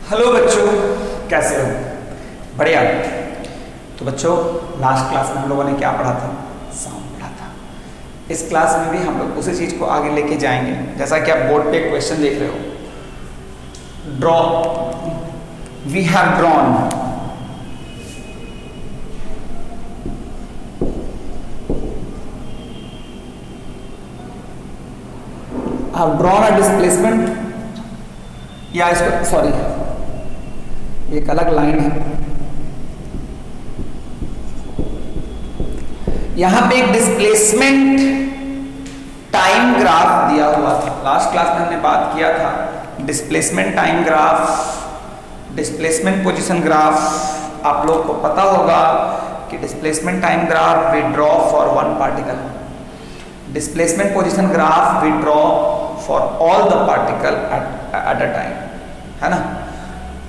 Hello बच्चों, कैसे हो? बढ़िया। तो बच्चों, लास्ट क्लास में हम लोगों ने क्या पढ़ा था? साउंड पढ़ा था। इस क्लास में भी हम लोग उसी चीज़ को आगे लेके जाएंगे। जैसा कि आप बोर्ड पे क्वेश्चन देख रहे हो, draw, we have drawn, have drawn a displacement, या इसको सॉरी एक अलग लाइन है, यहां पे एक डिस्प्लेसमेंट टाइम ग्राफ दिया हुआ था। लास्ट क्लास में हमने बात किया था displacement time graph, displacement position graph. आप लोग को पता होगा कि displacement time graph we draw for one particle, displacement position graph we draw for all the particle at a time, है ना।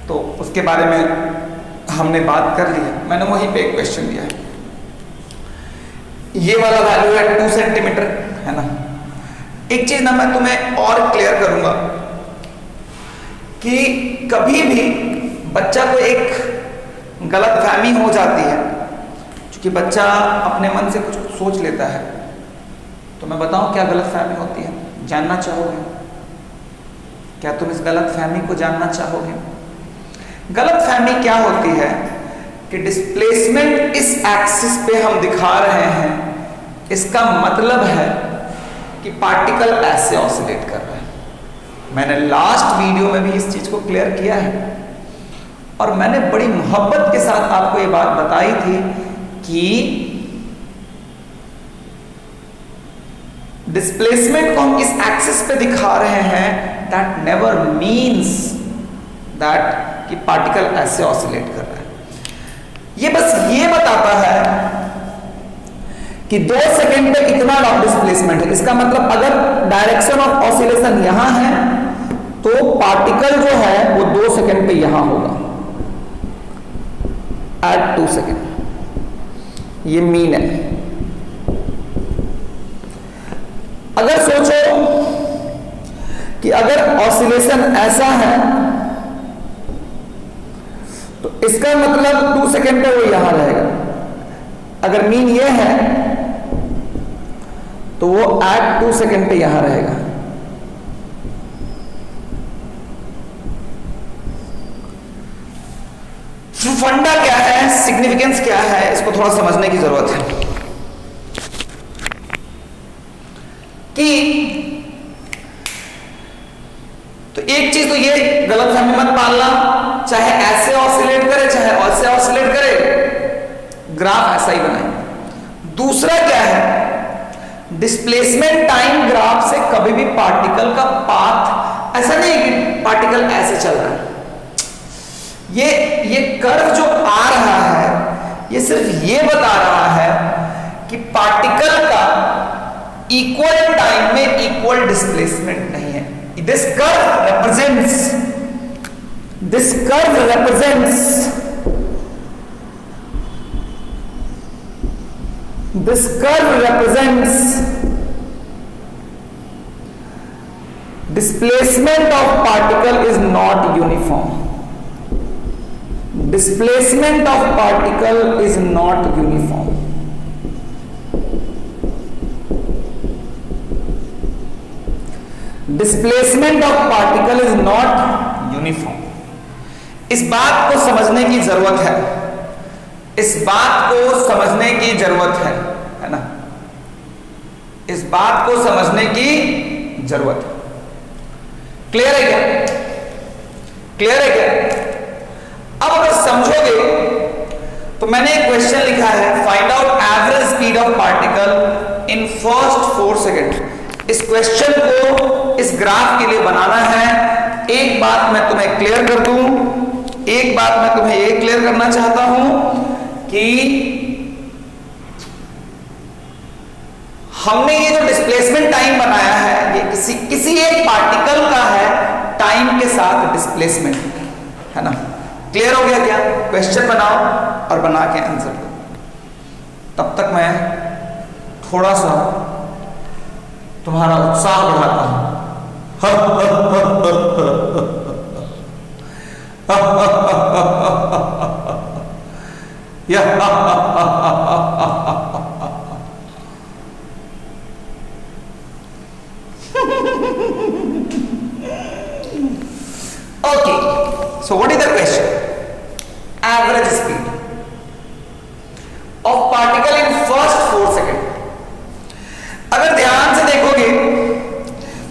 तो उसके बारे में हमने बात कर ली है। मैंने वहीं पे एक क्वेश्चन दिया है, ये वाला वैल्यू है 2 सेंटीमीटर, है ना। एक चीज ना मैं तुम्हें और क्लियर करूंगा कि कभी भी बच्चा को एक गलतफहमी हो जाती है, क्योंकि बच्चा अपने मन से कुछ सोच लेता है। तो मैं बताऊं क्या गलतफहमी होती है, जानना चाहोगे? क्या तुम इस गलतफहमी को जानना चाहोगे? गलतफहमी क्या होती है कि डिस्प्लेसमेंट इस एक्सिस पे हम दिखा रहे हैं, इसका मतलब है कि पार्टिकल ऐसे ऑसिलेट कर रहा है। मैंने लास्ट वीडियो में भी इस चीज को क्लियर किया है और मैंने बड़ी मोहब्बत के साथ आपको ये बात बताई थी कि डिस्प्लेसमेंट को हम इस एक्सिस पे दिखा रहे हैं, दैट नेवर मीन्स दैट कि पार्टिकल ऐसे ऑसिलेट कर रहा है। ये बस ये बताता है कि 2 सेकेंड पे इतना डिस्प्लेसमेंट है। इसका मतलब अगर डायरेक्शन ऑफ ऑसिलेशन यहां है तो पार्टिकल जो है वो 2 सेकेंड पे यहां होगा एट 2 सेकेंड। ये मीन है। अगर सोचो कि अगर ऑसिलेशन ऐसा है तो इसका मतलब 2 सेकेंड पे वो यहां रहेगा। अगर मीन ये है तो वो एट 2 सेकेंड पे यहां रहेगा। फंडा क्या है, सिग्निफिकेंस क्या है, इसको थोड़ा समझने की जरूरत है कि तो एक चीज तो ये गलतफहमी मत पालना, चाहे ऐसे ऑसिलेट करे चाहे ऐसे ऑसिलेट करे, ग्राफ ऐसा ही बनाए। दूसरा क्या है, डिस्प्लेसमेंट टाइम ग्राफ से कभी भी पार्टिकल का पाथ ऐसा नहीं है कि पार्टिकल ऐसे चल रहा है। ये कर्व जो आ रहा है ये सिर्फ ये बता रहा है कि पार्टिकल का इक्वल टाइम में इक्वल डिस्प्लेसमेंट नहीं है। This curve represents this curve represents displacement of particle is not uniform. Displacement of particle is not uniform. Displacement of particle is not uniform. इस बात को समझने की जरूरत है, इस बात को समझने की जरूरत है ना, इस बात को समझने की जरूरत है। क्लियर है क्या? क्लियर है क्या? अब अगर समझोगे तो मैंने एक क्वेश्चन लिखा है, find out average speed of particle in first 4 second. इस क्वेश्चन को इस ग्राफ के लिए बनाना है। एक बात मैं तुम्हें क्लियर कर दूं, एक बात मैं तुम्हें ये क्लियर करना चाहता हूं कि हमने ये जो डिस्प्लेसमेंट टाइम बनाया है ये किसी एक पार्टिकल का है, टाइम के साथ डिस्प्लेसमेंट, है ना। क्लियर हो गया क्या? क्वेश्चन बनाओ और बना के आंसर दो। तब तक मैं थोड़ा सा तुम्हारा उत्साह बढ़ाता हूं। So what is the question? Average speed of particle in first 4 second. अगर ध्यान से देखोगे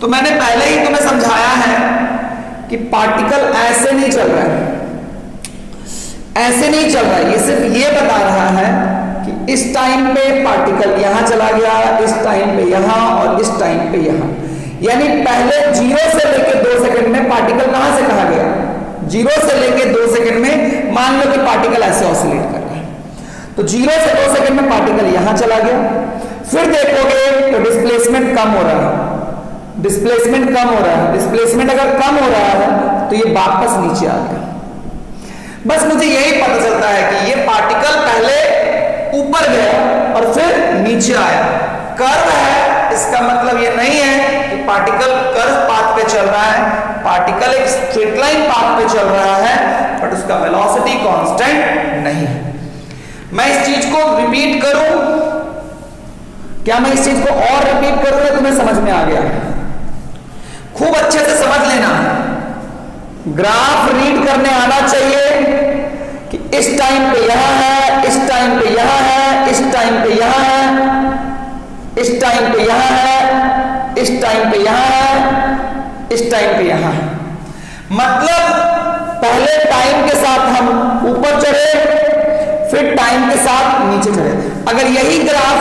तो मैंने पहले ही तुम्हें समझाया है कि पार्टिकल ऐसे नहीं चल रहा है, ऐसे नहीं चल रहा है। ये सिर्फ ये बता रहा है कि इस टाइम पे पार्टिकल यहां चला गया, इस टाइम पे यहां और इस टाइम पे यहां। यानी पहले 0 से लेकर 2 सेकंड में पार्टिकल कहां से कहां गया? 0 से लेकर 2 सेकंड में मान लो कि पार्टिकल ऐसे ऑसिलेट कर रहा है, तो 0 से 2 सेकंड में पार्टिकल यहां चला गया। फिर देखोगे तो डिस्प्लेसमेंट कम हो रहा है, डिस्प्लेसमेंट कम हो रहा है। डिस्प्लेसमेंट अगर कम हो रहा है तो ये वापस नीचे आ गया। बस मुझे यही पता चलता है कि ये पार्टिकल पहले ऊपर गया और फिर नीचे आया। कर्व है, इसका मतलब ये नहीं है कि पार्टिकल कर्व पाथ पे चल रहा है, पार्टिकल एक स्ट्रेट लाइन पाथ पे चल रहा है, बट उसका वेलोसिटी कांस्टेंट नहीं है। मैं इस चीज को रिपीट करूं क्या? मैं इस चीज को और रिपीट करूं या तुम्हें समझ में आ गया? खूब अच्छे से समझ लेना, ग्राफ रीड करने आना चाहिए कि इस टाइम पे यहां है, इस टाइम पे यहां है, इस टाइम पे यहां है, इस टाइम पे यहां है, इस टाइम पे यहां है, इस टाइम पे यहां है। मतलब पहले टाइम के साथ हम ऊपर चढ़े, फिर टाइम के साथ नीचे चढ़े। अगर यही ग्राफ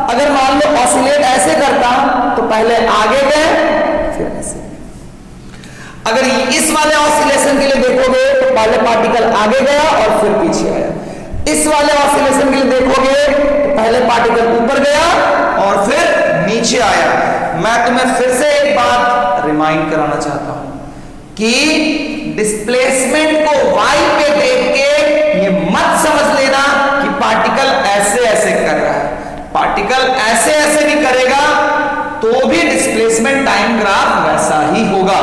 अगर मान लो ऑसिलेट ऐसे करता तो पहले आगे गए फिर ऐसे। अगर इस वाले ऑसिलेशन के लिए देखोगे तो पहले पार्टिकल आगे गया और फिर पीछे आया। इस वाले ऑसिलेशन के लिए देखोगे तो पहले पार्टिकल ऊपर गया और फिर नीचे आया। मैं तुम्हें फिर से एक बात रिमाइंड कराना चाहता हूं कि डिस्प्लेसमेंट को y पे देख के ये मत समझ लेना कि पार्टिकल ऐसे ऐसे कर रहा है। पार्टिकल ऐसे ऐसे भी करेगा तो भी डिस्प्लेसमेंट टाइम ग्राफ वैसा ही होगा।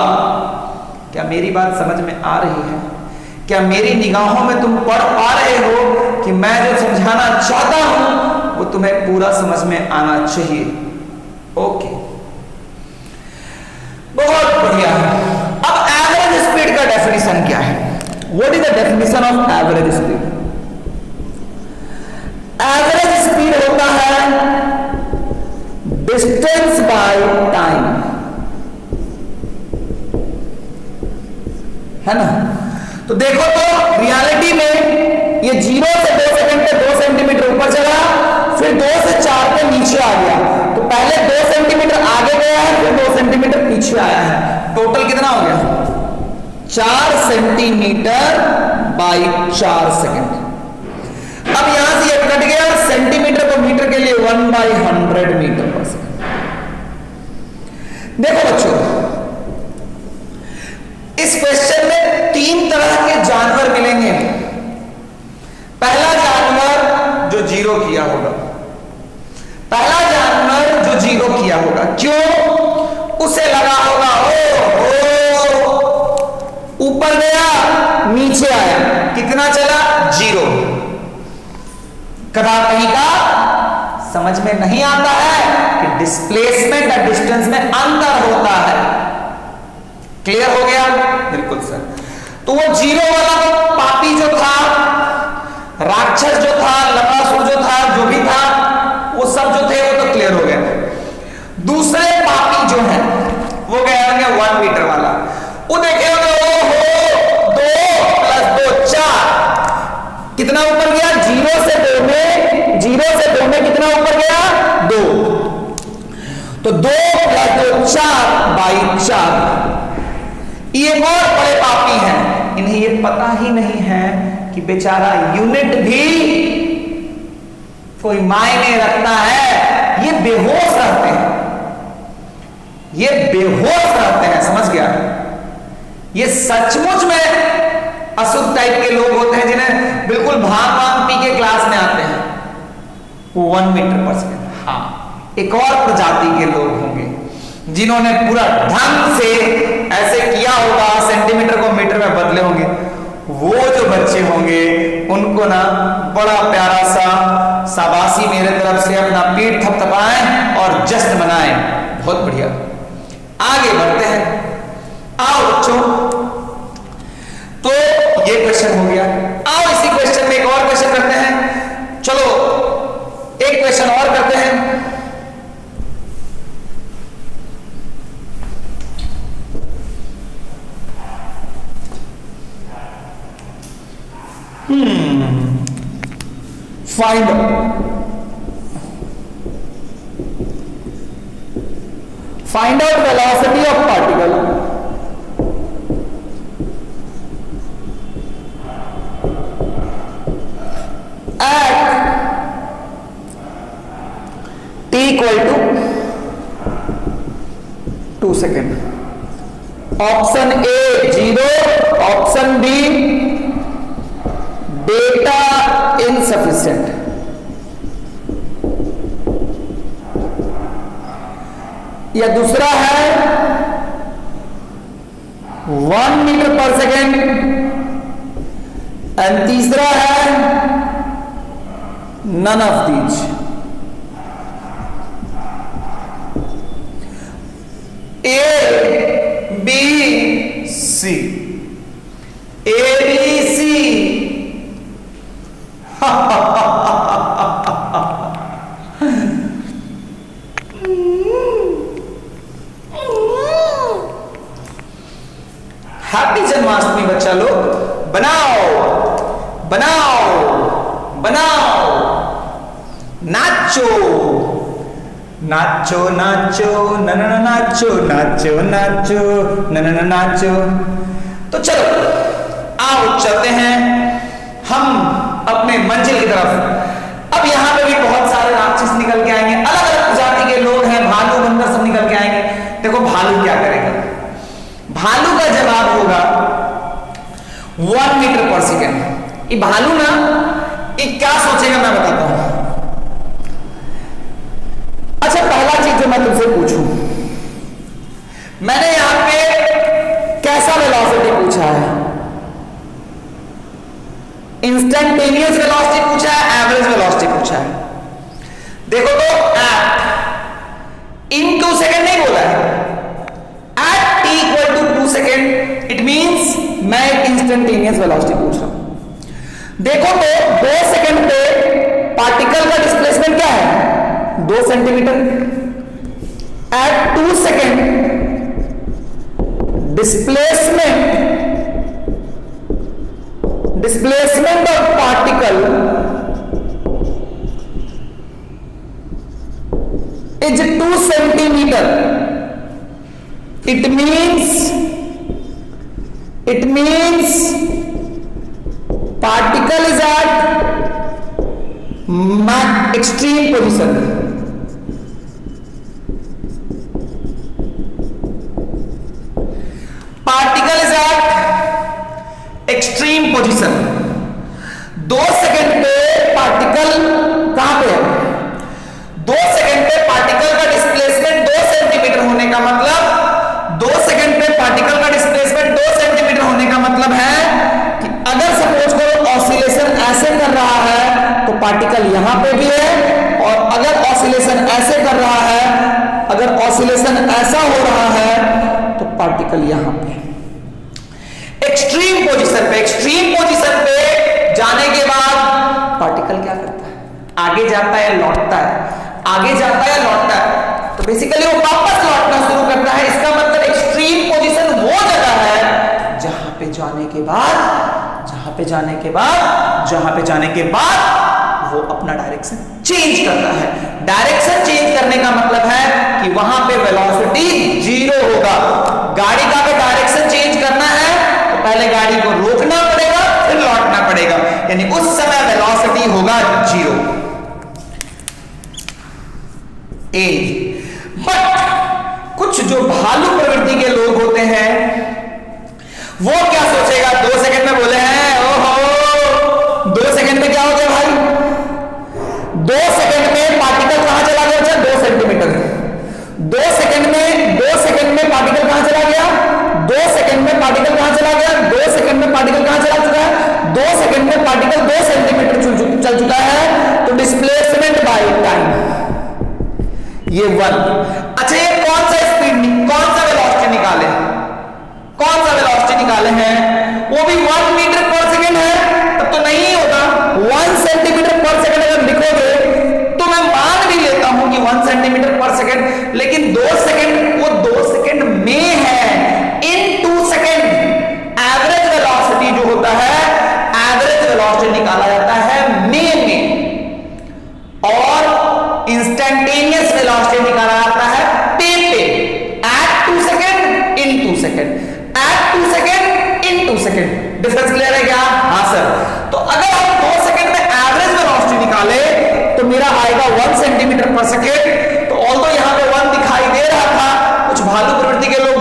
क्या मेरी बात समझ में आ रही है? क्या मेरी निगाहों में तुम पढ़ पा रहे हो कि मैं जो समझाना चाहता हूं वो तुम्हें पूरा समझ में आना चाहिए? ओके, बहुत बढ़िया। अब एवरेज स्पीड का डेफिनेशन क्या है? What is the definition of average speed? Average speed होता है डिस्टेंस बाय टाइम, है ना? तो देखो तो रियलिटी में ये 0 से 2 सेकंड पे 2 सेंटीमीटर ऊपर चला, फिर 2 से 4 पे नीचे आ गया। तो पहले 2 सेंटीमीटर आगे गया है, फिर 2 सेंटीमीटर पीछे आया है। टोटल कितना हो गया? 4 सेंटीमीटर बाई 4 सेकंड। अब यहां से ये कट गया, सेंटीमीटर को मीटर के लिए 1/100 मीटर पर सेकंड। देखो बच्चों, इस क्वेश्चन में 3 तरह के जानवर मिलेंगे। पहला जानवर जो 0 किया होगा, पहला जानवर जो 0 किया होगा। क्यों? उसे लगा होगा ओ ऊपर गया नीचे आया, कितना चला? 0। कदा कहीं का समझ में नहीं आता है कि डिस्प्लेसमेंट और डिस्टेंस में अंतर होता है। क्लियर हो गया? बिल्कुल सर। तो वो 0 वाला पापी जो था, राक्षस जो था, लकासुर जो था, जो भी था, वो सब जो थे वो तो क्लियर हो गया। दूसरे पापी जो है वो गए होंगे 1 मीटर वाला। वो देखे होंगे ओहो 2 + 2 4, कितना ऊपर गया? 0 से 2 में कितना ऊपर गया? 2। तो 2 + 2 4/4। ये और बड़े पापी हैं, इन्हें ये पता ही नहीं है कि बेचारा यूनिट भी कोई मायने रखता है। ये बेहोश रहते हैं, ये बेहोश रहते हैं, समझ गया? ये सचमुच में अशुद्ध टाइप के लोग होते हैं जिन्हें बिल्कुल भांग पी के क्लास में आते हैं। वो 1 मीटर पर सेकंड। हाँ, एक और प्रजाति के लोग होंगे जिन्होंने पूरा ढंग से ऐसे किया होगा, सेंटीमीटर को मीटर में बदले होंगे। वो जो बच्चे होंगे उनको ना बड़ा प्यारा सा शाबाशी मेरे तरफ से, अपना पीठ थपथपाएं और जश्न मनाएं। बहुत बढ़िया, आगे बढ़ते हैं। आओ बच्चों, तो क्वेश्चन हो गया। आओ इसी क्वेश्चन में एक और क्वेश्चन करते हैं। चलो एक क्वेश्चन और करते हैं। Find out velocity of particle at t equal to 2 seconds. Option A 0, option B data insufficient. या दूसरा है 1 मीटर पर सेकेंड एंड तीसरा है none of these. A B C, A B C. Happy Janmashtami बच्चा लोग, बनाओ बनाओ बनाओ, नाचो नाचो नाचो नन नाचो नाचो नाचो नन नाचो। तो चलो आओ चलते हैं हम अपने मंजिल की तरफ। अब यहां पे भी बहुत सारे राक्षस निकल के आएंगे, अलग अलग जाति के लोग हैं, भालू बंदर सब निकल के आएंगे। देखो भालू क्या करेगा। भालू का जवाब होगा 1 मीटर पर सेकेंड। ये भालू ना ये क्या सोचेगा मैं बताता हूं। अच्छा पहला चीज जो मैं तुमसे पूछूं, मैंने यहां पे कैसा वेलोसिटी पूछा है? इंस्टेंटेनियस वेलोसिटी पूछा है, एवरेज वेलोसिटी पूछा है। देखो तो इन 2 सेकेंड नहीं बोला है, at t equal to 2 second. It means मैं इंस्टेंटेनियस वेलोसिटी पूछ रहा हूं। देखो तो 2 सेकेंड पे पार्टिकल का डिस्प्लेसमेंट क्या है? 2 centimetre. At 2 second displacement of particle is 2 centimetre. It means particle is at extreme position. Particle is at extreme position. 2 second पे पार्टिकल कहां पे है? 2 सेकेंड पे पार्टिकल का डिस्प्लेसमेंट 2 सेंटीमीटर होने का मतलब 2 सेकेंड पे पार्टिकल का डिस्प्लेसमेंट 2 सेंटीमीटर होने का मतलब है कि अगर सपोज करो ऑसिलेशन ऐसे कर रहा है तो पार्टिकल यहां पे भी है, और अगर ऑसिलेशन ऐसे कर रहा है, अगर ऑसिलेशन ऐसा हो रहा है तो पार्टिकल यहां पे। एक्सट्रीम पोजीशन पे जाने के बाद पार्टिकल क्या करता है? आगे जाता है लौटता है, आगे जाता है लौटता है, तो बेसिकली वो वापस लौटना शुरू करता है। इसका मतलब एक्सट्रीम पोजीशन वो जगह है जहां पे जाने के बाद वो अपना डायरेक्शन चेंज करता है। डायरेक्शन चेंज करने का मतलब है कि वहां पे वेलोसिटी 0 होगा। गाड़ी का अगर डायरेक्शन चेंज करना है तो पहले गाड़ी को रोकना पड़ेगा, फिर लौटना पड़ेगा, यानी उस समय वेलोसिटी होगा 0। ए बट कुछ जो भालू प्रवृत्ति के लोग होते हैं वो क्या सोचेगा? 2 सेकंड में बोले हैं, ओहो 2 सेकंड में क्या हो गया भाई? 2 सेकंड में पार्टिकल कहां चला गया? 2 सेंटीमीटर। 2 सेकंड में पार्टिकल कहां चला गया? 2 सेकंड में पार्टिकल कहां चला गया? 2 सेकंड में पार्टिकल कहां चला चुका है? 2 सेकंड में पार्टिकल 2 सेंटीमीटर चल चुका है। तो डिस्प्लेसमेंट बाय टाइम ये 1। अच्छा ये कौन सा वेलोसिटी निकाले हैं? 2 सेकेंड, एट 2 सेकेंड, इन 2 सेकेंड। डिफरेंस क्लियर है क्या? हाँ सर। तो अगर हम 2 सेकेंड में एवरेज वेलोसिटी निकाले तो मेरा आएगा 1 सेंटीमीटर पर सेकेंड। तो ऑल्दो यहाँ पे 1 दिखाई दे रहा था, कुछ भालू प्रवृत्ति के लोग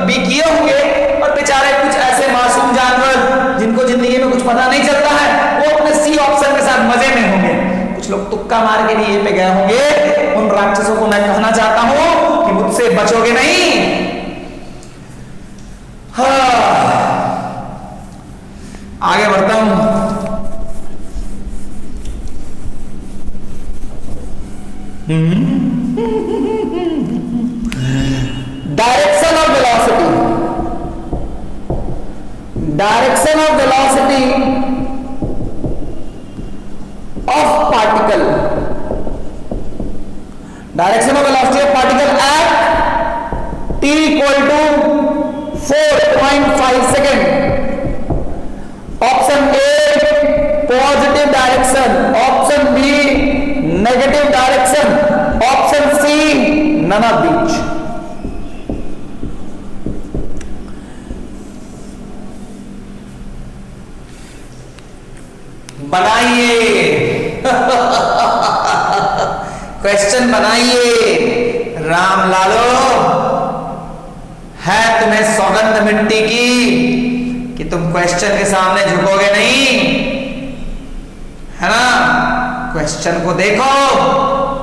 बी किए होंगे, और बेचारे कुछ ऐसे मासूम जानवर जिनको जिंदगी में कुछ पता नहीं चलता है, वो अपने सी ऑप्शन के साथ मजे में होंगे। कुछ लोग तुक्का मार के भी ये पे गए होंगे। उन राक्षसों को मैं कहना चाहता हूं कि मुझसे बचोगे नहीं। हाँ, आगे बढ़ता हूं। Direction of velocity, direction of velocity of particle, direction of velocity of particle at t equal to 4.5 second. Option A positive direction, option B negative direction, option C none of these. बनाइए question बनाइए। राम लालो, है तुम्हें सौगंध मिट्टी की कि तुम question के सामने झुकोगे नहीं, है ना? क्वेश्चन को देखो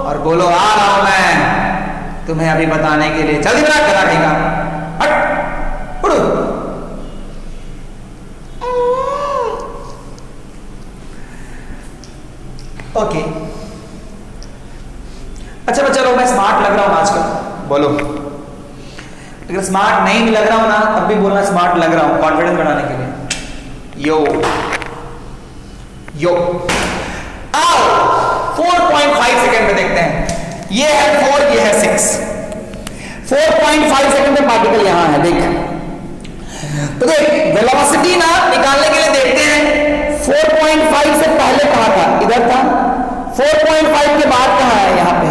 और बोलो आ रहा हूं मैं तुम्हें अभी बताने के लिए। जल्दी बना करा रहेगा, हट उड़ो। ओके अच्छा चलो, मैं स्मार्ट लग रहा हूं आजकल, बोलो। अगर स्मार्ट नहीं भी लग रहा हूं ना, तब भी बोलना स्मार्ट लग रहा हूं, कॉन्फिडेंस बढ़ाने के लिए। यो यो आओ 4.5 सेकंड में देखते हैं। ये है 4, ये है 6। 4.5 सेकंड में पार्टिकल यहां है, देख। तो देख वेलोसिटी ना निकालने के लिए देखते हैं 4.5 से पहले कहां था, इधर था। 4.5 के बाद कहां है, यहां पे।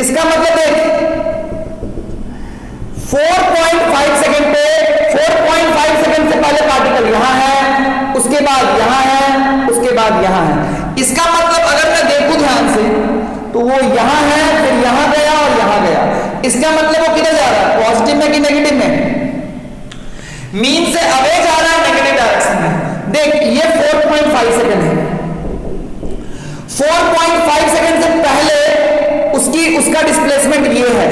इसका मतलब देख 4.5 सेकंड पे 4.5 सेकंड से पहले पार्टिकल यहां है, उसके बाद यहां है, उसके बाद यहां है। इसका मतलब अगर मैं देखूं ध्यान से तो वो यहां है, फिर यहां गया और यहां गया। इसका मतलब वो किधर जा रहा है, पॉजिटिव में कि नेगेटिव में? मीन से अवे जा रहा है, नेगेटिव डायरेक्शन में। देख ये 4.5 सेकंड है। 4.5 सेकंड से पहले उसका डिस्प्लेसमेंट ये है,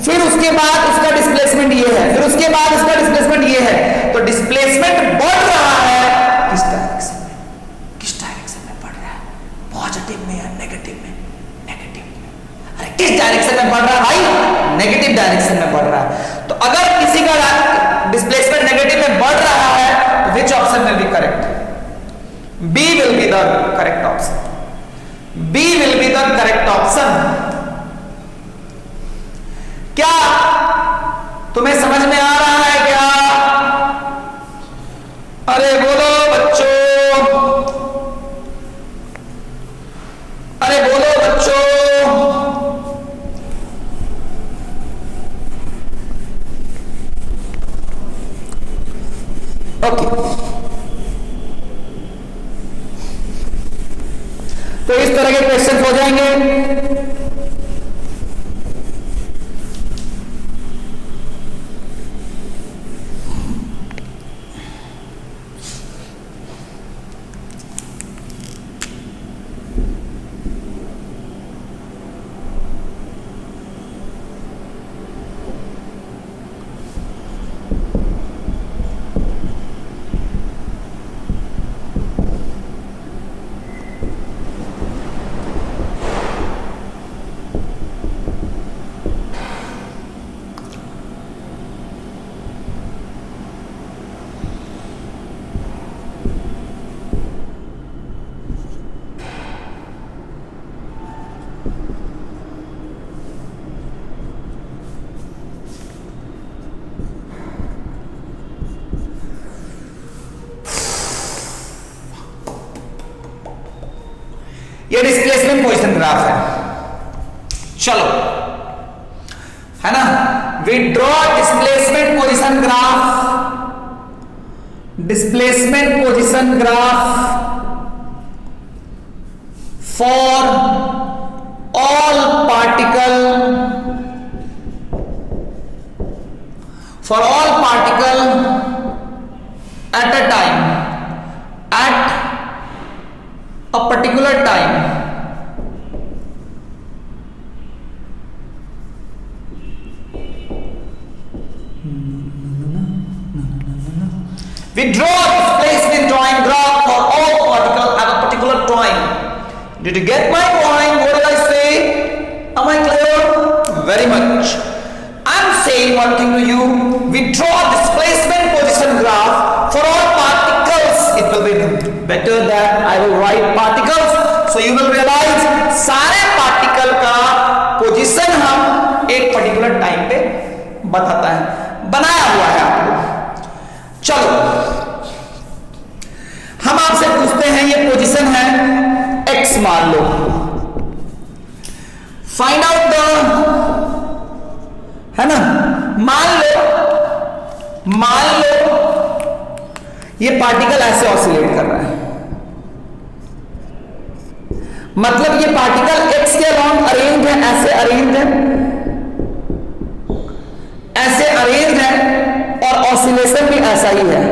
फिर उसके बाद उसका डिस्प्लेसमेंट ये है, फिर उसके बाद उसका डिस्प्लेसमेंट ये है। तो डिस्प्लेसमेंट बढ़ रहा है किस डायरेक्शन में? किस डायरेक्शन में बढ़ रहा है? पॉजिटिव में या नेगेटिव में? नेगेटिव में। अरे किस डायरेक्शन में बढ़ रहा है भाई? नेगेटिव डायरेक्शन में बढ़ रहा है। तो अगर किसी का डिस्प्लेसमेंट नेगेटिव में बढ़ रहा है तो which option will be correct? B will be the correct option. B will be the correct option. क्या तुम्हें समझ में आ रहा है क्या? अरे बोलो बच्चों, अरे बोलो बच्चों। ओके तो इस तरह के क्वेश्चन हो जाएंगे। ये डिस्प्लेसमेंट पोजीशन ग्राफ है। चलो है ना, we draw displacement displacement position graph for all particle at a time, at a particular time. We draw displacement drawing graph for all particles at a particular time. Did you get my point? What did I say? Am I clear? Very much. I'm saying one thing to you. We draw displacement position graph for all particles. It will be better that I will write particles. So you will realize सारे particle का position हम एक particular time पे बताता है, बनाया हुआ है आपको। चलो हम आपसे पूछते हैं, ये पोजीशन है x मान लो, फाइंड आउट द, है ना, मान लो ये पार्टिकल ऐसे ऑसिलेट कर रहा है, मतलब ये पार्टिकल x के अराउंड अरेंज है, ऐसे अरेंज है और ऑसिलेशन भी ऐसा ही है।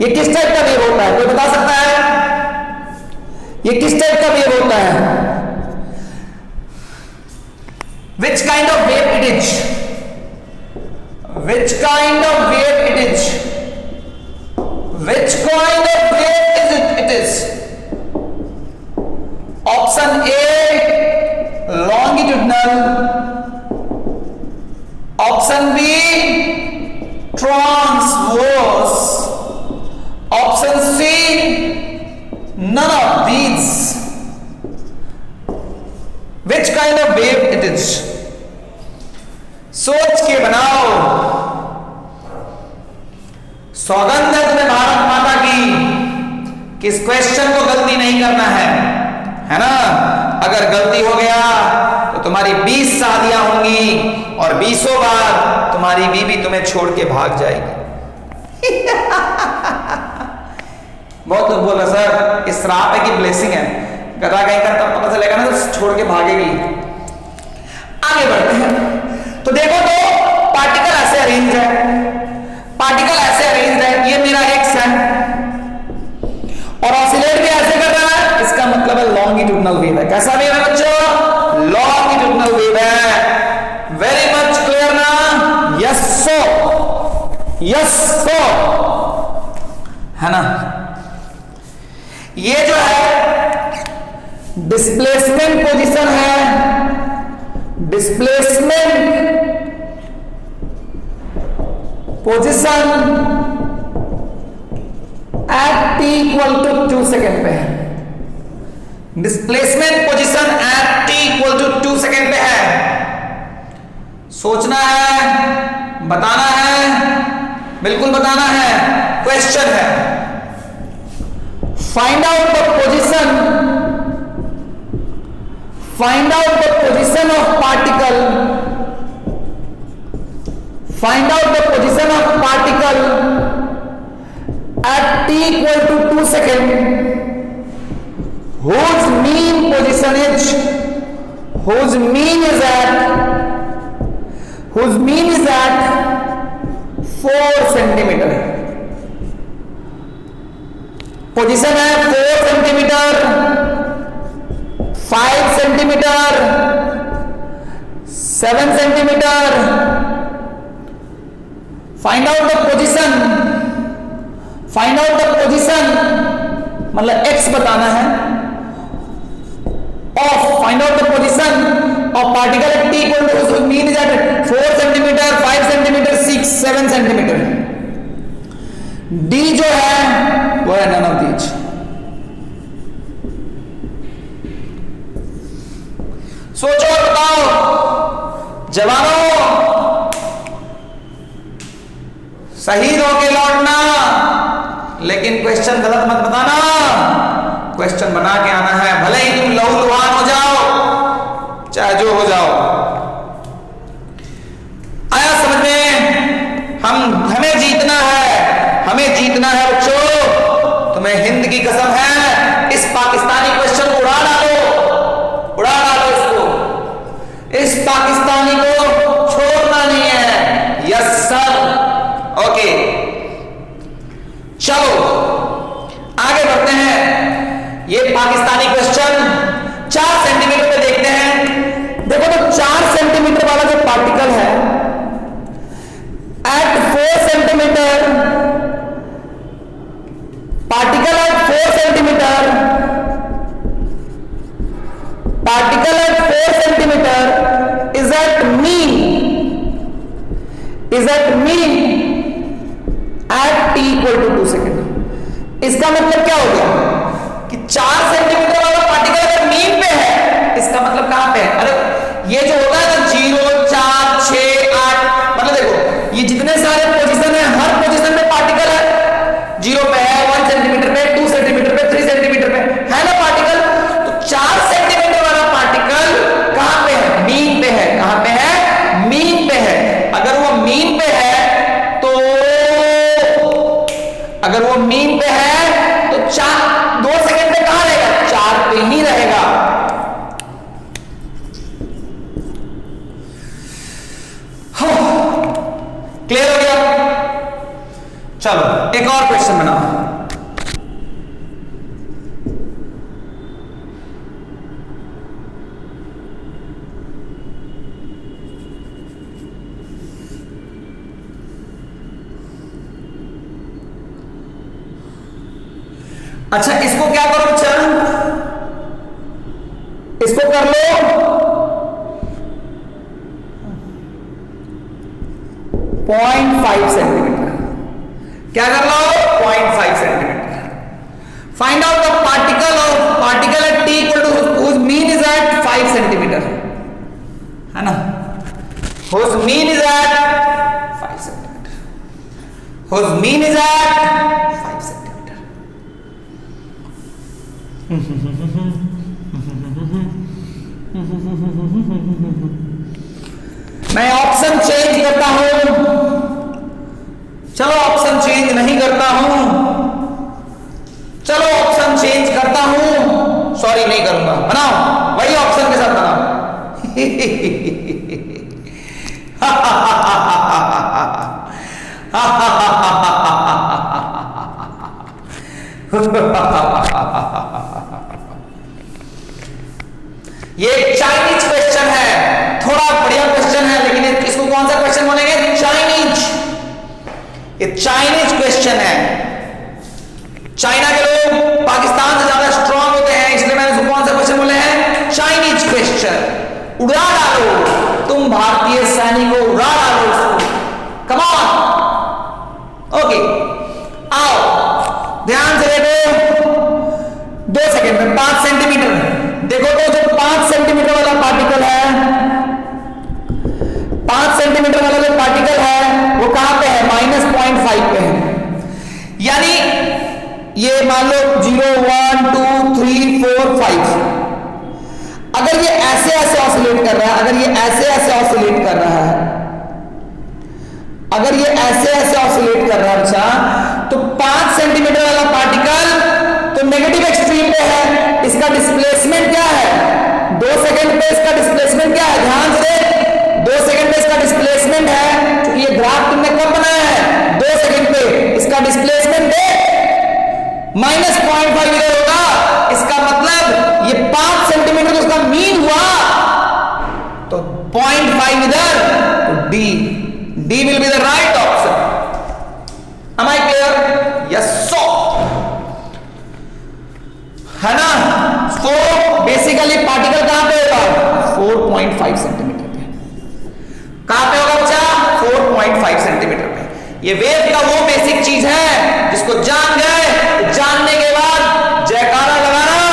ये किस टाइप का वेव होता है, कोई बता सकता है? ये किस टाइप का वेव होता है? Which kind of wave it is? Which kind of wave it is? Which kind of wave it is? Option A, longitudinal. Option B, transverse. Option C, none of these. Which kind of wave it is? सोच के बनाओ। सौगंध है तुम्हें भारत माता की कि इस question को गलती नहीं करना है ना? अगर गलती हो गया तो तुम्हारी 20 शादियां होंगी और 20 बार तुम्हारी बीवी तुम्हें छोड़ के भाग जाएगी। बहुत लोग बोल रहे सर इस श्राप है कि ब्लेसिंग है, गधा कहीं का तब पता चलेगा ना तो छोड़ के भागेगी। आगे बढ़ते हैं तो देखो तो पार्टिकल ऐसे अरेंज है, ये मेरा x है और ऑसिलेट भी ऐसे कर रहा है, इसका मतलब है लॉन्गिट्यूडनल वेव है। कैसा वेव है बच्चों? लॉन्गिट्यूडनल वेव है। वेरी मच क्लियर ना? यस सो है ना? ये जो है डिस्प्लेसमेंट पोजीशन है, displacement position at t equal to 2 second पे है। Displacement position at t equal to 2 second पे है। सोचना है, बताना है, बिल्कुल बताना है। क्वेश्चन है find out the position of particle, find out the position of particle at t equal to 2 seconds whose mean is at 4 centimetre. Position है 4 centimetre, 5 centimetre, 7 centimetre. Find out the position मतलब x बताना है of, find out the position of particle at t equal to mean is at 4 centimetre, 5 centimetre, 6, 7 centimetre. d जो है वो है none of these. सोचो और बताओ जवानों, शहीद होके लौटना, लेकिन क्वेश्चन गलत मत बताना। क्वेश्चन बना के आना है, भले ही तुम लहूलुहान हो जाओ चाहे जो हो जाओ। आया समझ में? हमें जीतना है बच्चों, की कसम है, इस पाकिस्तानी क्वेश्चन को उड़ा डालो, उड़ा डालो इसको, इस पाकिस्तानी को छोड़ना नहीं है। यस सर, ओके चलो आगे बढ़ते हैं। ये पाकिस्तानी क्वेश्चन 4 सेंटीमीटर पे देखते हैं। देखो तो 4 सेंटीमीटर वाला जो पार्टिकल है at 4 centimetre, particle at 4 centimetre, particle at 4 centimetre is at mean at t equal to 2 second. इसका मतलब क्या हो गया कि 4 सेंटीमीटर वाला पार्टिकल अगर मीन पे है, इसका मतलब कहां पे है? अरे ये जो होता है ना 0, 4, 6, 8, मतलब देखो ये जितने सारे पोजीशन है, हर पोजीशन में पार्टिकल है। 0 पे है, 1 सेंटीमीटर पे, 2 सेंटीमीटर पे, 3 सेंटीमीटर पे है ना पार्टिकल। तो 4 सेंटीमीटर वाला पार्टिकल कहां पे है? मीन पे है। कहां पे है? मीन पे है। अगर वो मीन पे है तो, अगर वो मीन पे है तो 2 सेकंड पे कहां रहेगा? 4 पे ही रहेगा। क्लियर हो गया? चलो एक और क्वेश्चन बनाओ। अच्छा इसको क्या करो बच्चा, इसको कर लो 0.5 सेंटीमीटर। क्या कर लो? 0.5 centimetre. Find out the particle at t equal to whose mean is at 5 centimetre, है ना? whose mean is at 5 centimetre, whose mean is at 5 centimetre. मैं ऑप्शन चेंज करता हूं, चलो ऑप्शन चेंज नहीं करता हूं, चलो ऑप्शन चेंज करता हूं, सॉरी नहीं करूंगा, बनाओ वही ऑप्शन के साथ बनाओ। ये चाइनीज क्वेश्चन है, थोड़ा बढ़िया क्वेश्चन है, लेकिन इसको कौन सा क्वेश्चन बोलेंगे? चाइनीज। ये चाइनीज क्वेश्चन है। चाइना के लोग पाकिस्तान से ज्यादा स्ट्रांग होते हैं, इसलिए मैंने इसको कौन सा क्वेश्चन बोले हैं? Chinese question. उड़ा डालो तुम भारतीय सैनिकों, उड़ा डालो इसको, कम ऑन। ओके आओ ध्यान से देखो, 2 सेकेंड में 5 सेंटीमीटर। देखो तो जो 5 सेंटीमीटर वाला पार्टिकल है, 5 सेंटीमीटर वाला जो पार्टिकल है वो कहां पे है? -0.5 पे है। यानी ये मान लो 0, 1, 2, 3, 4, 5। अगर ये ऐसे ऐसे ऑसिलेट कर रहा है, अगर ये ऐसे ऐसे ऑसिलेट कर रहा है, अगर ये ऐसे ऐसे ऑसिलेट कर रहा है अच्छा, तो 5 सेंटीमीटर वाला पार्टिकल तो नेगेटिव एक्सट्रीम पे है। इसका डिस्प्लेसमेंट क्या है? 2 सेकंड पे इसका डिस्प्लेसमेंट क्या है? ध्यान से 2 सेकंड पे इसका डिस्प्लेसमेंट है, क्योंकि ये ग्राफ तुमने कब बनाया है? 2 सेकंड पे। इसका डिस्प्लेसमेंट है -0.5 इधर होगा। इसका मतलब ये 5 सेंटीमीटर तो उसका मीन हुआ, तो 0.5 इधर, तो D will be the right option. Am I clear? Yes so, है ना? तो बेसिकली पार्टिकल कहां पे होगा? 4.5 सेंटीमीटर पे। कहां पे होगा बच्चा? 4.5 सेंटीमीटर पे। ये वेव का वो बेसिक चीज है जिसको जान गए, जानने के बाद जयकारा लगाना,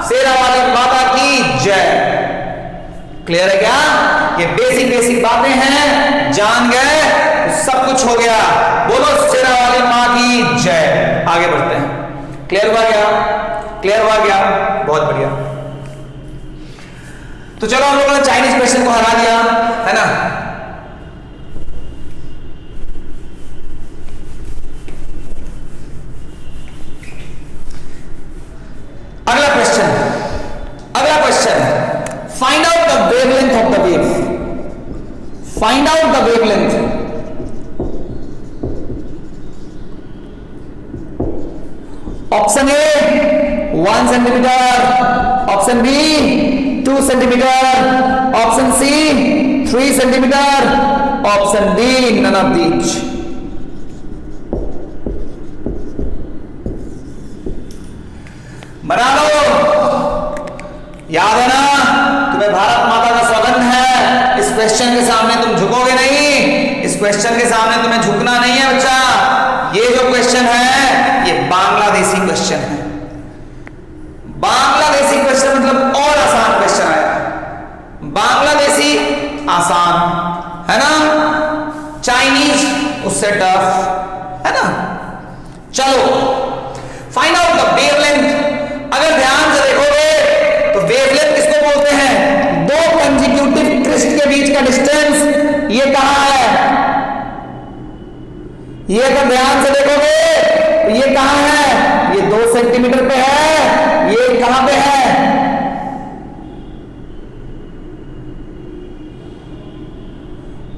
शेरा वाली माता की जय। क्लियर है क्या? ये बेसिक बातें हैं, जान गए तो सब कुछ हो गया। बोलो शेरा वाली मां की जय। आगे बढ़ते हैं। क्लियर हुआ क्या? क्लियर हुआ क्या? बहुत बढ़िया। तो चलो हम लोगों ने चाइनीज क्वेश्चन को हरा दिया, है ना? Out the wavelength. Option A 1 centimetre, option B 2 centimetre, option C 3 centimetre, option D none of these. बना लो, याद है ना, तुम्हें भारत माता का सौगंध है, इस क्वेश्चन के सामने तुम झुकोगे नहीं, इस क्वेश्चन के सामने तुम्हें झुकना नहीं है बच्चा। ये जो क्वेश्चन है ये बांग्लादेशी क्वेश्चन है। बांग्लादेशी क्वेश्चन मतलब और आसान क्वेश्चन आया, बांग्लादेशी आसान है ना, चाइनीज उससे टफ है ना। चलो फाइंड आउट द वेवलेंथ। अगर ध्यान से देखोगे तो वेवलेंथ किसको बोलते हैं, दो कंसेक्यूटिव क्रिस्ट के बीच का डिस्टेंस। ये कहां है, ये अगर ध्यान से देखोगे तो ये कहां है, ये 2 सेंटीमीटर पे है, ये कहां पे है,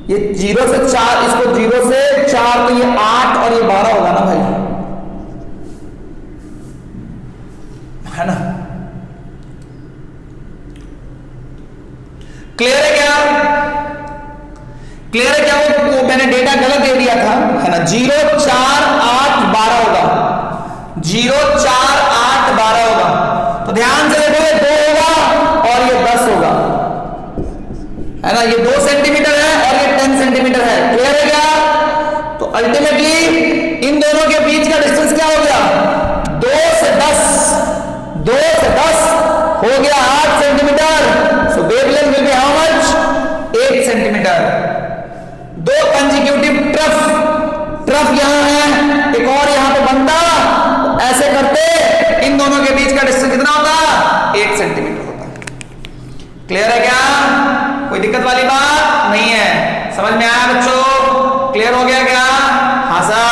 ये 0 से 4, इसको 0 से 4 तो ये 8 और ये 12 होगा ना भाई, है ना। क्लियर है क्या, क्लियर है क्या, वो मैंने डेटा गलत दे दिया था, है ना। 0 4 8 12 होगा, 0 4 8 12 होगा। तो ध्यान से देखो, ये 2 होगा और ये 10 होगा, है ना। ये 2 सेंटीमीटर है और ये 10 सेंटीमीटर है। क्लियर है क्या। तो अल्टीमेटली इन दोनों के बीच का डिस्टेंस क्या हो गया, 2 से 10 हो गया 8 centimetre. So wavelength will be how much, 8 centimetre. दो कंसेक्यूटिव ट्रफ यहां है, एक और यहां पे बनता, तो ऐसे करते इन दोनों के बीच का डिस्टेंस कितना होता, 8 सेंटीमीटर होता। क्लियर है क्या, कोई दिक्कत वाली बात नहीं है, समझ में आया बच्चों, क्लियर हो गया क्या। हाँ सर।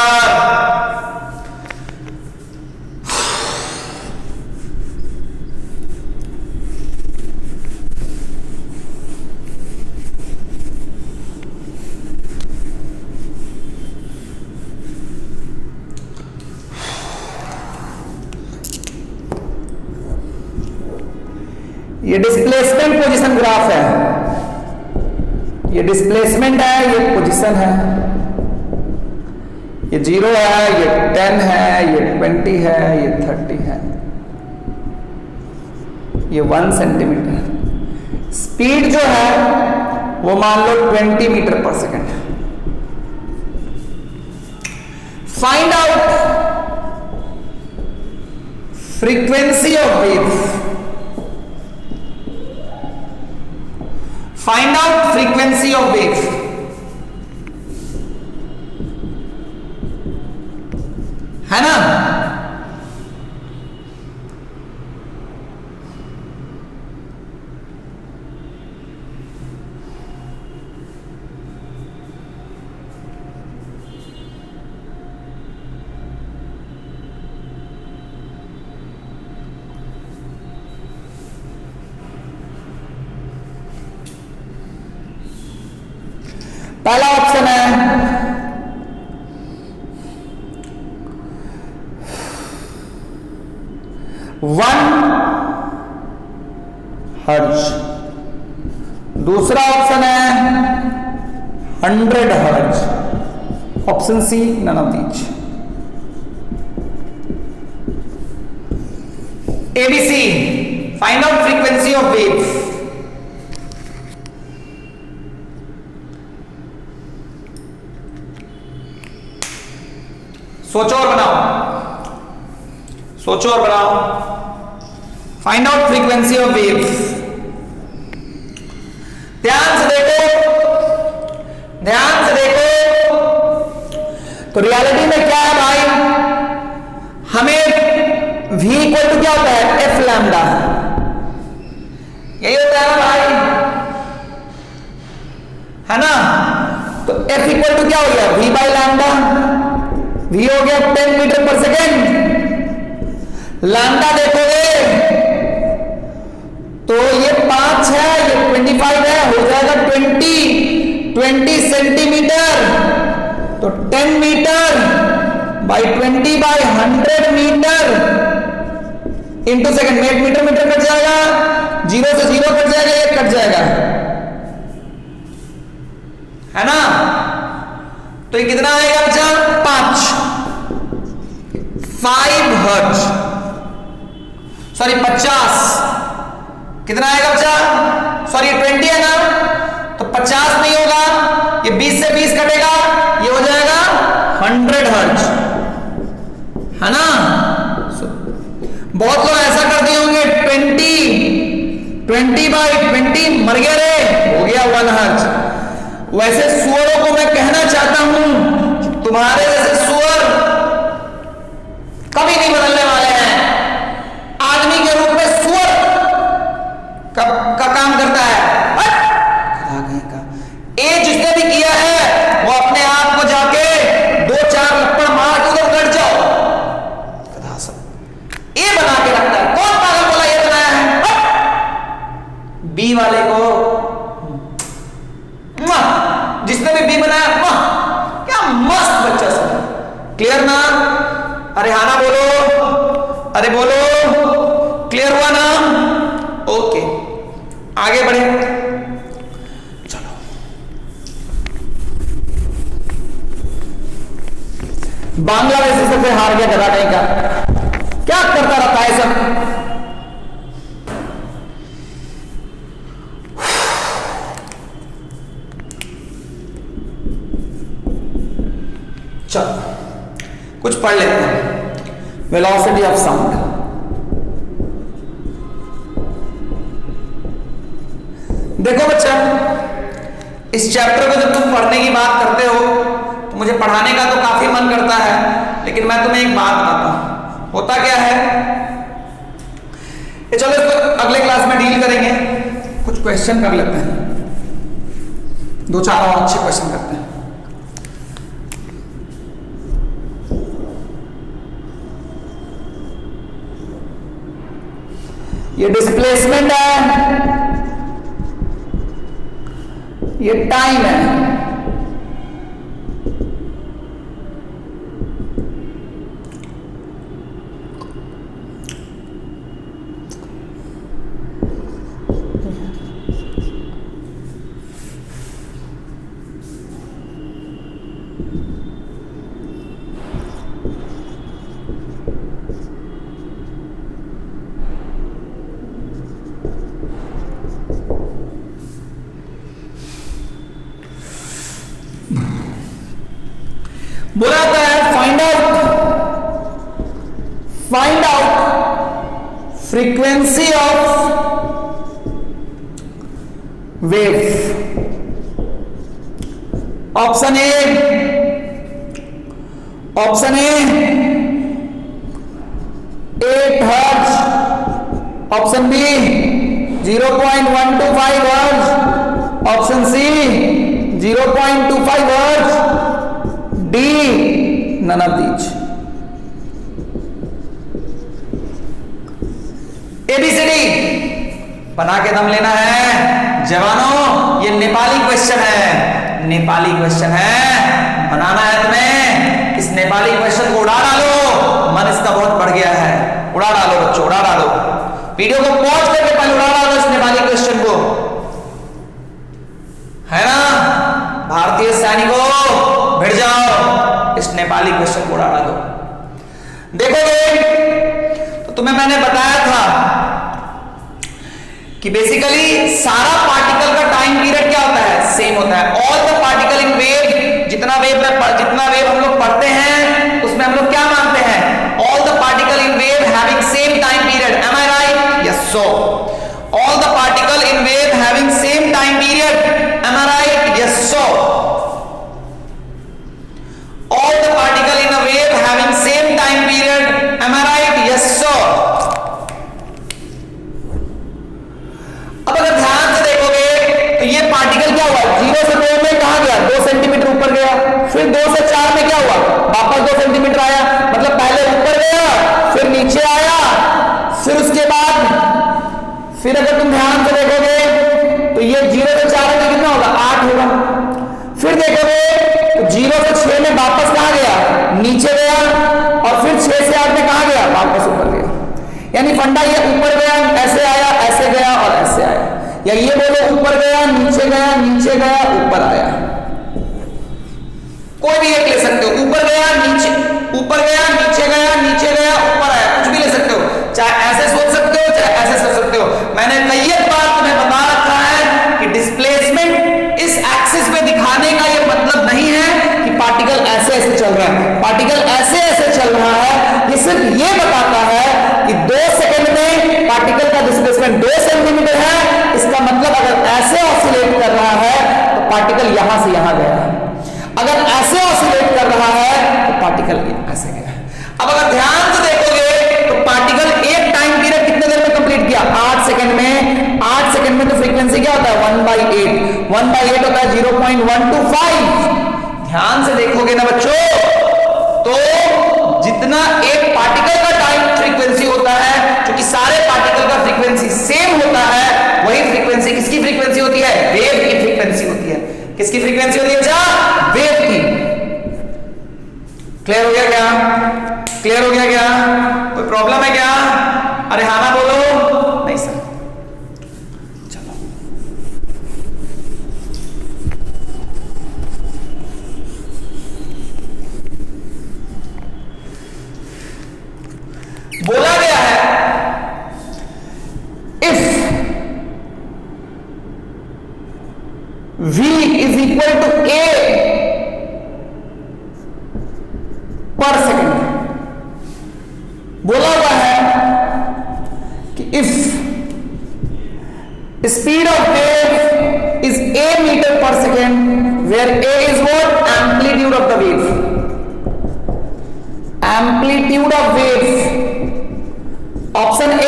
ये डिस्प्लेसमेंट पोजीशन ग्राफ है, ये डिस्प्लेसमेंट है, ये पोजीशन है, ये 0 है, ये 10 है, ये 20 है, ये 30 है, ये 1 सेंटीमीटर। स्पीड जो है वो मान लो 20 metre per second. Find out frequency of wave, find out frequency of wave. है ना, पहला ऑप्शन है 1 हर्ट्ज, दूसरा ऑप्शन है 100 hertz, option C none of these. ABC, find out frequency of wave. सोचो और बनाओ, सोचो और बनाओ। Find out frequency of wave. ध्यान से देखो, ध्यान से देखो, तो रियलिटी में क्या है भाई, हमें v इक्वल टू क्या होता है, एफ लैम्डा, यही होता है ना भाई, है ना। तो f इक्वल टू क्या हो गया, v बाई लैम्डा, v हो गया 10 मीटर पर सेकेंड। लैम्डा देखोगे तो ये 5 है, ये 25 है, हो जाएगा 20 20 सेंटीमीटर, तो 10 metre by 20 by 100 metre into second. Metre metre cut जाएगा, 0 से 0 कट जाएगा, 1 कट जाएगा, है ना। तो ये कितना आएगा बच्चा? 5 हर्ट्ज, सॉरी 50। कितना आएगा बच्चा? सॉरी 20 है ना, तो 50 नहीं होगा, ये 20 से 20 कटेगा, ये हो जाएगा 100 हर्ट्ज, है ना। बहुत लोग ऐसा करते होंगे 20 बाई 20 मर गया रे, हो गया 1 हर्ट्ज। वैसे सुअरों को मैं कहना चाहता हूं तुम्हारे जैसे सुअर कभी नहीं बदलने वाले हैं। आदमी के रूप में सुअर का काम करता है, ये जिसने भी किया है वो अपने आप को जाके 2-4 लपड़ मार के उधर गड़ जाओ, कदा सब ये बना के रखता है। कौन पागल बोला ये बनाया है? बी वाले को, जिसने भी बी बनाया, क्या मस्त बच्चा सब। क्लियर ना? अरे हाँ ना बोलो, अरे बोलो, क्लियर हुआ ना? ओके, आगे बढ़े, चलो। बांग्लादेश से सबसे हार गया गधा नहीं का, क्या करता रहता है सब। चलो कुछ पढ़ लेते हैं। वेलोसिटी ऑफ साउंड, देखो बच्चा, इस चैप्टर को जब तुम पढ़ने की बात करते हो तो मुझे पढ़ाने का तो काफी मन करता है, लेकिन मैं तुम्हें एक बात बताता हूं, होता क्या है। ये चलो इसको अगले क्लास में डील करेंगे। कुछ क्वेश्चन कर लेते हैं, 2-4 और अच्छे क्वेश्चन करते हैं। ये डिस्प्लेसमेंट है, ये टाइम है। बोला था find out frequency of wave. Option A 8 hertz, option B 0.125 hertz, option C 0.25 hertz, D none of these. ABCD बना के दम लेना है जवानों। ये नेपाली क्वेश्चन है, नेपाली क्वेश्चन है, बनाना है तुम्हें। इस नेपाली क्वेश्चन को उड़ा डालो, मन इसका बहुत बढ़ गया है। उड़ा डालो बच्चों, उड़ा डालो। वीडियो को पॉज करके पहले उड़ा डालो इस नेपाली क्वेश्चन को, है ना। भारतीय सैनिकों भिड़ जाओ, इस नेपाली क्वेश्चन को उड़ा डालो। देखोगे तो तुम्हें मैंने बताया था कि बेसिकली सारा पार्टिकल का टाइम पीरियड क्या होता है? सेम होता है। All the particle in wave, जितना वेव हम लोग पढ़ते हैं उसमें हम लोग क्या मानते हैं? All the particle in wave having same time period. Am I right? Yes. So all the particle in wave having same time period. Am I right? Yes. So all the particle in a wave having same time period. Am I right? Yes sir. अब अगर ध्यान से देखोगे तो ये particle क्या हुआ? 0 से 2 में कहां गया? 2 सेंटीमीटर ऊपर गया। फिर 2 से 4 में क्या हुआ? वापस 2 सेंटीमीटर आया। मतलब पहले ऊपर गया, फिर नीचे आया, फिर उसके बाद फिर अगर तुम ध्यान से देखोगे तो ये 0 से 4 में कितना होगा? 8 होगा। नीचे गया और फिर 6 से 8 में कहां गया, वापस ऊपर गया। यानी फंडा ये ऊपर गया, ऐसे आया, ऐसे गया और ऐसे आया, या ये बोलो ऊपर गया, नीचे गया, ऊपर आया। कोई भी एक ले सकते हो, ऊपर गया, नीचे गया, ऊपर आया, कुछ भी ले सकते हो। चाहे ऐसे सोच सकते हो, चाहे ऐसे सोच सकते हो। मैंने कई बार तुम्हें बता रखा है कि डिस्प्लेसमेंट इस एक्सिस पे दिखाने का ये मतलब नहीं है कि पार्टिकल ऐसे ऐसे चल रहा है। पार्टिकल ऐसे ऐसे चल रहा है, ये सिर्फ ये बताता है कि 2 सेकंड में पार्टिकल का डिस्प्लेसमेंट 2 सेंटीमीटर है। इसका मतलब अगर ऐसे ऑसिलेट कर रहा है तो पार्टिकल यहां से यहां गया, अगर ऐसे ऑसिलेट कर रहा है तो पार्टिकल ऐसे गया। अब अगर ध्यान से देखोगे तो पार्टिकल एक टाइम पीरियड कितने देर में कंप्लीट किया, 8 सेकंड में। 8 सेकंड में तो फ्रीक्वेंसी क्या होता है, 1/8 होता है 0.125। ध्यान से देखोगे ना बच्चों, तो जितना एक पार्टिकल का टाइम फ्रीक्वेंसी होता है, क्योंकि सारे पार्टिकल का फ्रीक्वेंसी सेम होता है, वही फ्रीक्वेंसी किसकी फ्रीक्वेंसी होती है, वेव की फ्रीक्वेंसी होती है। किसकी फ्रीक्वेंसी होती है बच्चा, वेव की। क्लियर हो गया क्या, क्लियर हो गया क्या, कोई प्रॉब्लम है क्या? अरे हाँ ना बोलो, नहीं सर। चलो बोला गया है if V is equal to A per second, बोला हुआ है कि if speed of wave is A metre per second, where A is what, amplitude of the wave. Amplitude of wave, option A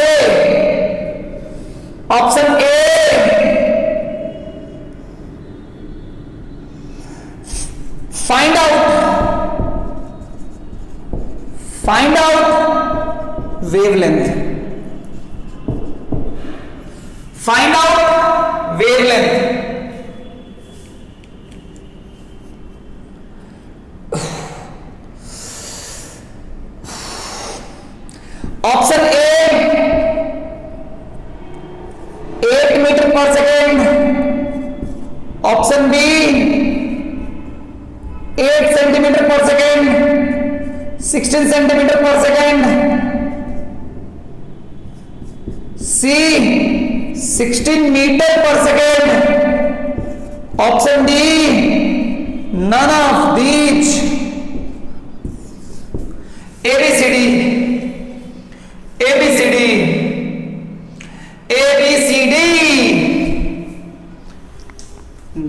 find out wavelength, find out wavelength. Option A 8 metre per second, option B 8 centimetre per second, 16 centimetre per second, C 16 metre per second, option D none of these. ABCD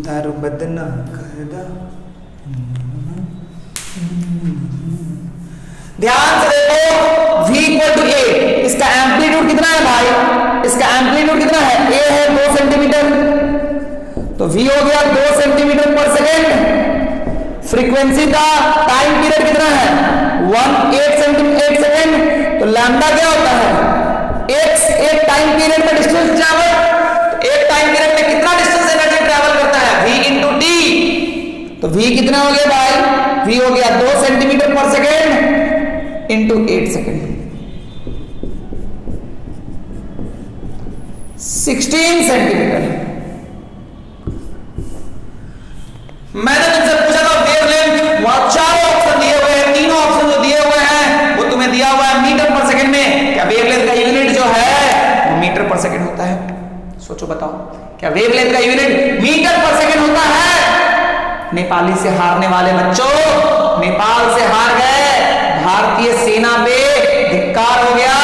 दारू बदना करदा। ध्यान से देखो, V equal to A, इसका amplitude कितना है भाई, इसका एम्पलीट्यूड कितना है, A है 2 सेंटीमीटर, तो V हो गया 2 सेंटीमीटर पर सेकेंड। फ्रीक्वेंसी का टाइम पीरियड कितना है, 8 सेकेंड, तो लैम्डा क्या होता है, एक टाइम पीरियड में डिस्टेंस ट्रैवल, तो एक टाइम पीरियड में कितना डिस्टेंस एनर्जी ट्रैवल करता है, V इंटू टी। तो V कितना हो गया भाई, V हो गया 2 centimetre per second into 8 second, 16 centimetre. मैंने तुमसे पूछा था वेवलेंथ, वहां 4 ऑप्शन दिए हुए हैं, तीनों ऑप्शन जो दिए हुए हैं वो तुम्हें दिया हुआ है मीटर पर सेकंड में। क्या वेवलेंथ का यूनिट जो है वो मीटर पर सेकंड होता है? सोचो बताओ, क्या वेवलेंथ का यूनिट मीटर पर सेकंड होता है? नेपाली से हारने वाले बच्चों, नेपाल से हार गए, भारतीय सेना पे धिक्कार हो गया।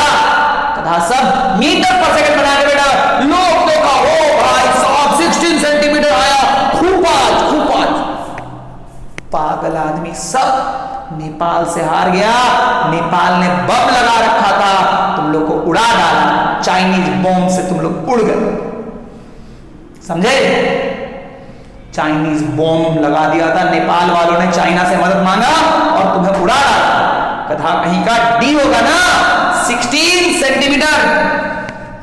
तथा सब मीटर पर सेकंड बना के बेटा लोग तो का हो भाई साहब 16 सेंटीमीटर आया, खूब आज पागल आदमी सब नेपाल से हार गया। नेपाल ने बम लगा रखा था, तुम लोग को उड़ा डाला, चाइनीज बम से तुम लोग उड़ गए, समझे? चाइनीज बम लगा दिया था, नेपाल वालों ने चाइना से मदद मांगा और तुम्हें उड़ा डाला। कथा कहीं का डी होगा ना, 16 सेंटीमीटर।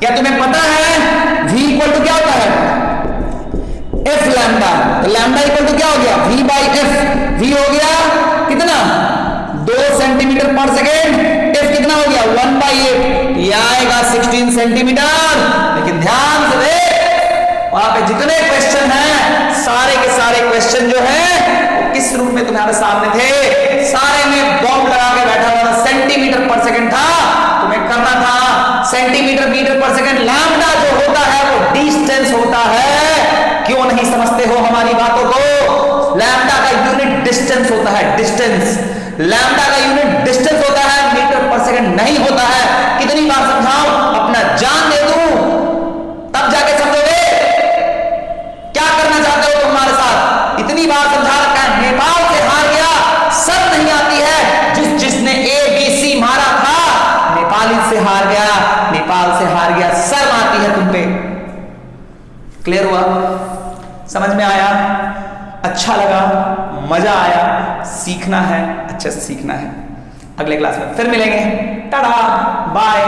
या तुम्हें पता है V इक्वल टू क्या होता है, एफ लैम्डा, तो लैम्डा इक्वल टू क्या हो गया, V बाई एफ। V हो गया कितना, 2 सेंटीमीटर पर सेकेंड, एफ कितना हो गया 1/8, ये आएगा 16 सेंटीमीटर। लेकिन ध्यान से देख, वहां पे जितने क्वेश्चन हैं सारे के सारे क्वेश्चन जो है वो किस रूप में तुम्हारे सामने थे, सारे में बॉम्ब लगा के बैठा हुआ था, सेंटीमीटर पर सेकेंड था, तुम्हें करना था centimetre metre per second. Lambda जो होता है वो डिस्टेंस होता है, क्यों नहीं समझते हो हमारी बातों को? लैम्डा का यूनिट डिस्टेंस होता है, डिस्टेंस, लैम्डा का यूनिट डिस्टेंस होता है, मीटर पर सेकेंड नहीं होता है। कितनी बार समझाऊं, अपना जान दे दूं तब जाके समझोगे क्या करना चाहते हो तुम हमारे साथ। इतनी बार समझा रखा है, नेपाल से हार गया, सब नहीं आती है, जिसने ABC मारा था नेपाली से हार गया, नेपाल से हार गया, शर्म आती है तुम पे। क्लियर हुआ? समझ में आया? अच्छा लगा? मजा आया? सीखना है, अच्छे से सीखना है। अगले क्लास में फिर मिलेंगे। Tata bye.